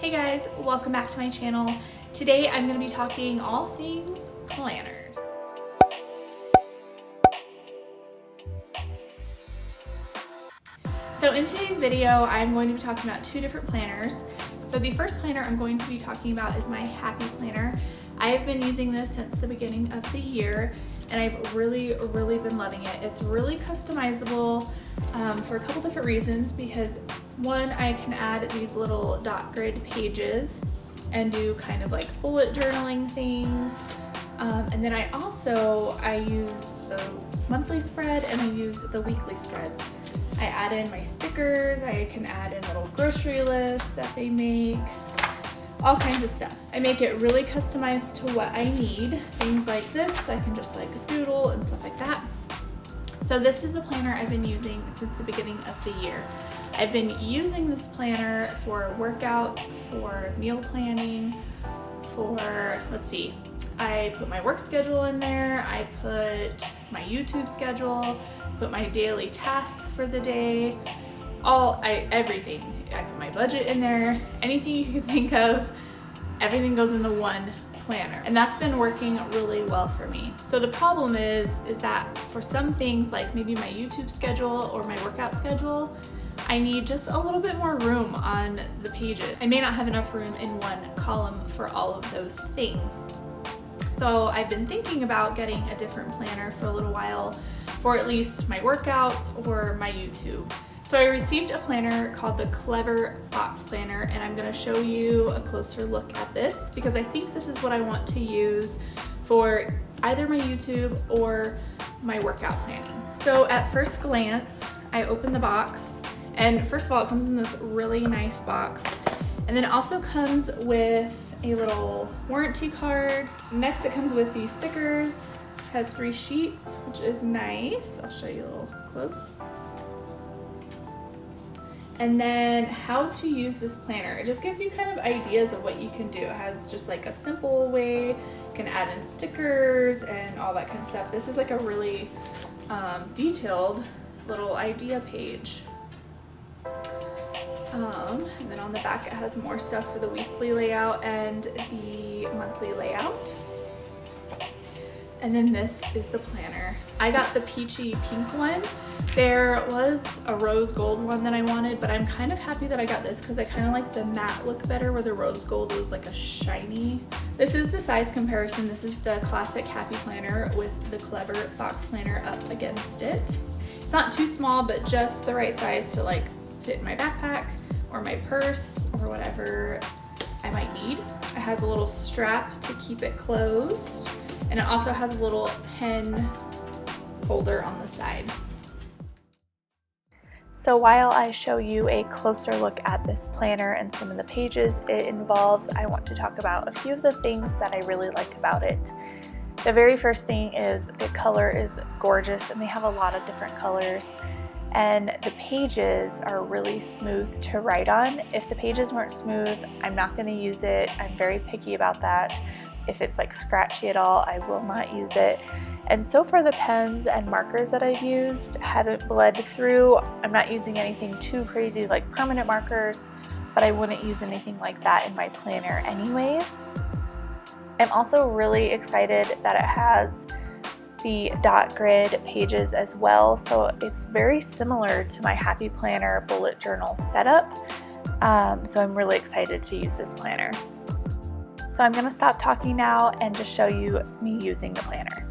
Hey guys, welcome back to my channel. Today I'm going to be talking all things planners. So in today's video, I'm going to be talking about two different planners. So the first planner I'm going to be talking about is my Happy Planner. I have been using this since the beginning of the year and I've really been loving it. It's really customizable for a couple different reasons, because one, I can add these little dot grid pages and do kind of like bullet journaling things. And then I use the monthly spread and I use the weekly spreads. I add in my stickers, I can add in little grocery lists that they make, all kinds of stuff. I make it really customized to what I need. Things like this, I can just like doodle and stuff like that. So this is a planner I've been using since the beginning of the year. I've been using this planner for workouts, for meal planning, I put my work schedule in there, I put my YouTube schedule, put my daily tasks for the day, everything. I put my budget in there, anything you can think of, everything goes in the one planner. And that's been working really well for me. So the problem is that for some things, like maybe my YouTube schedule or my workout schedule, I need just a little bit more room on the pages. I may not have enough room in one column for all of those things. So I've been thinking about getting a different planner for a little while for at least my workouts or my YouTube. So I received a planner called the Clever Fox Planner, and I'm gonna show you a closer look at this because I think this is what I want to use for either my YouTube or my workout planning. So at first glance, I open the box, and first of all, it comes in this really nice box. And then it also comes with a little warranty card. Next, it comes with these stickers. It has 3 sheets, which is nice. I'll show you a little close. And then how to use this planner. It just gives you kind of ideas of what you can do. It has just like a simple way. You can add in stickers and all that kind of stuff. This is like a really detailed little idea page. And then on the back it has more stuff for the weekly layout and the monthly layout. And then this is the planner. I got the peachy pink one. There was a rose gold one that I wanted, but I'm kind of happy that I got this because I kind of like the matte look better where the rose gold was like a shiny. This is the size comparison. This is the classic Happy Planner with the Clever Fox Planner up against it. It's not too small, but just the right size to like fit in my backpack or my purse or whatever I might need. It has a little strap to keep it closed, and it also has a little pen holder on the side. So while I show you a closer look at this planner and some of the pages it involves, I want to talk about a few of the things that I really like about it. The very first thing is the color is gorgeous, and they have a lot of different colors. And the pages are really smooth to write on. If the pages weren't smooth, I'm not going to use it. I'm very picky about that. If it's like scratchy at all, I will not use it. And so far the pens and markers that I've used haven't bled through. I'm not using anything too crazy like permanent markers, but I wouldn't use anything like that in my planner anyways. I'm also really excited that it has the dot grid pages as well, so it's very similar to my Happy Planner bullet journal setup. So I'm really excited to use this planner. So I'm going to stop talking now and just show you me using the planner.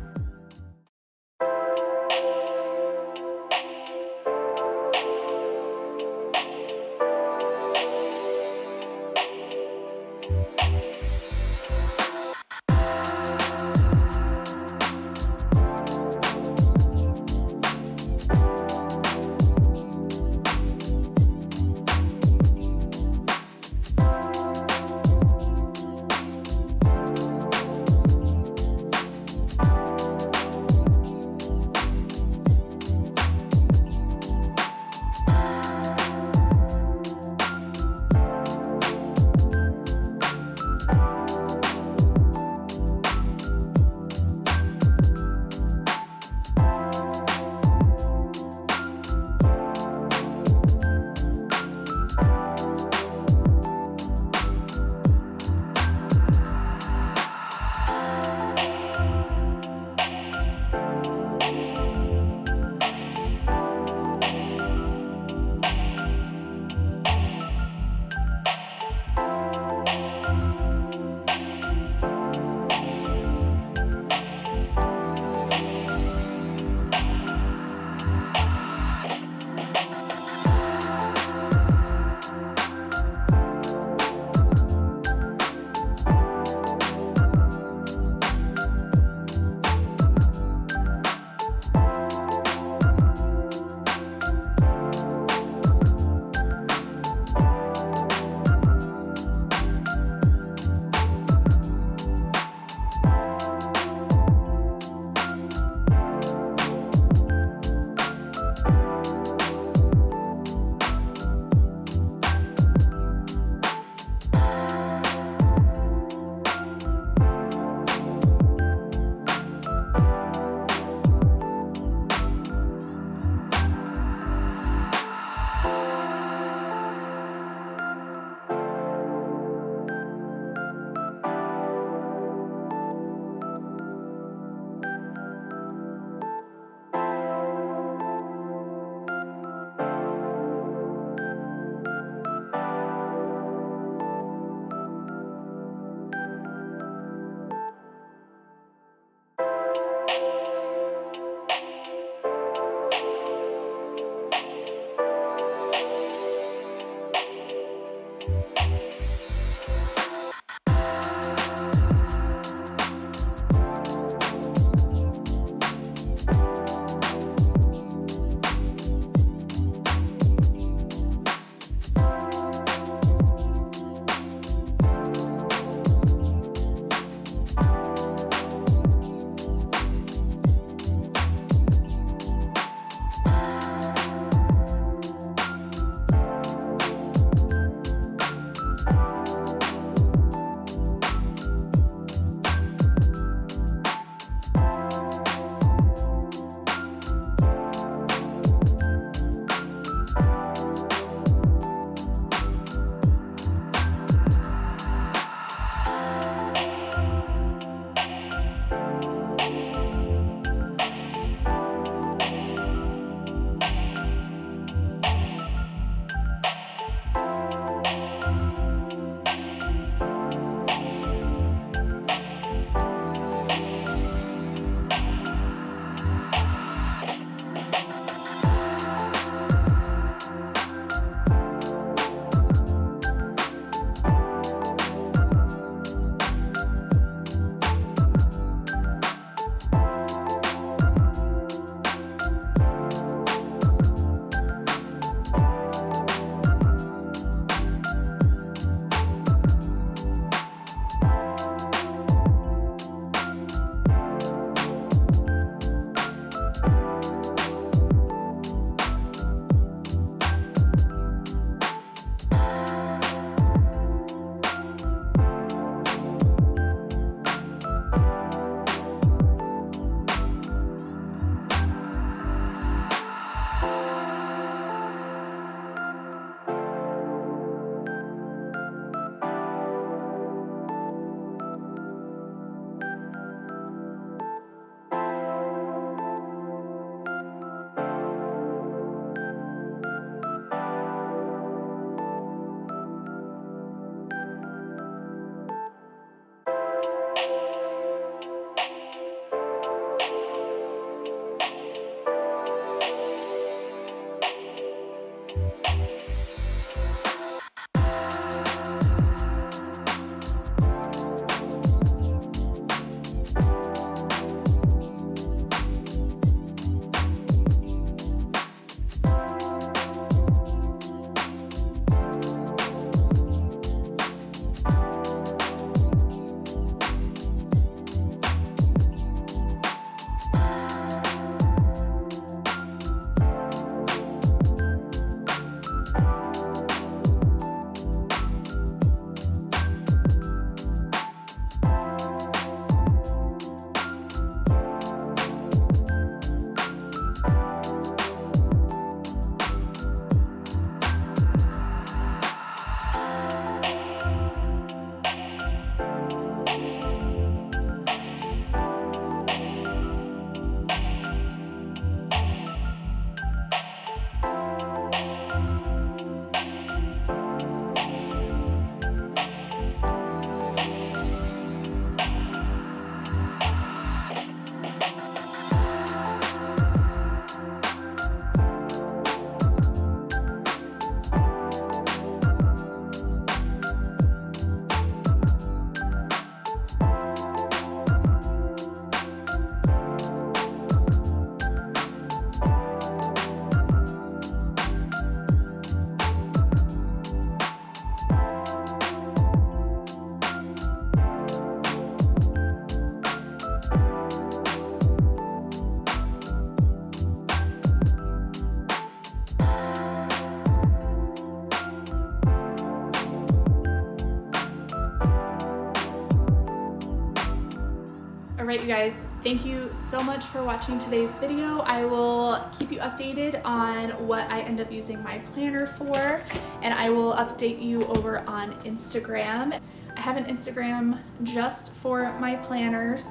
Alright, you guys, thank you so much for watching today's video. I will keep you updated on what I end up using my planner for, and I will update you over on Instagram. I have an Instagram just for my planners,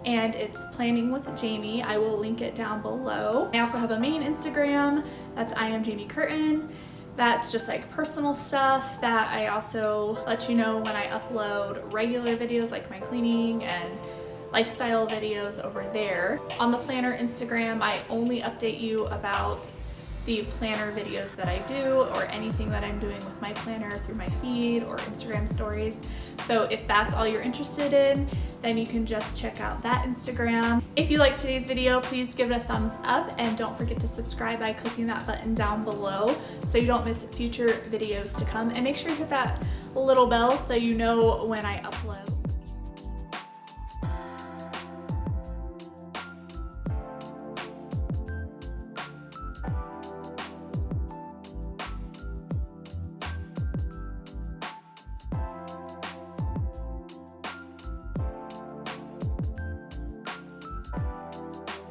and it's Planning with Jamie. I will link it down below. I also have a main Instagram, that's I am Jamie Curtin. That's just like personal stuff that I also let you know when I upload regular videos like my cleaning and lifestyle videos over there. On the planner Instagram, I only update you about the planner videos that I do or anything that I'm doing with my planner through my feed or Instagram stories. So if that's all you're interested in, then you can just check out that Instagram. If you liked today's video, please give it a thumbs up and don't forget to subscribe by clicking that button down below so you don't miss future videos to come. And make sure you hit that little bell so you know when I upload.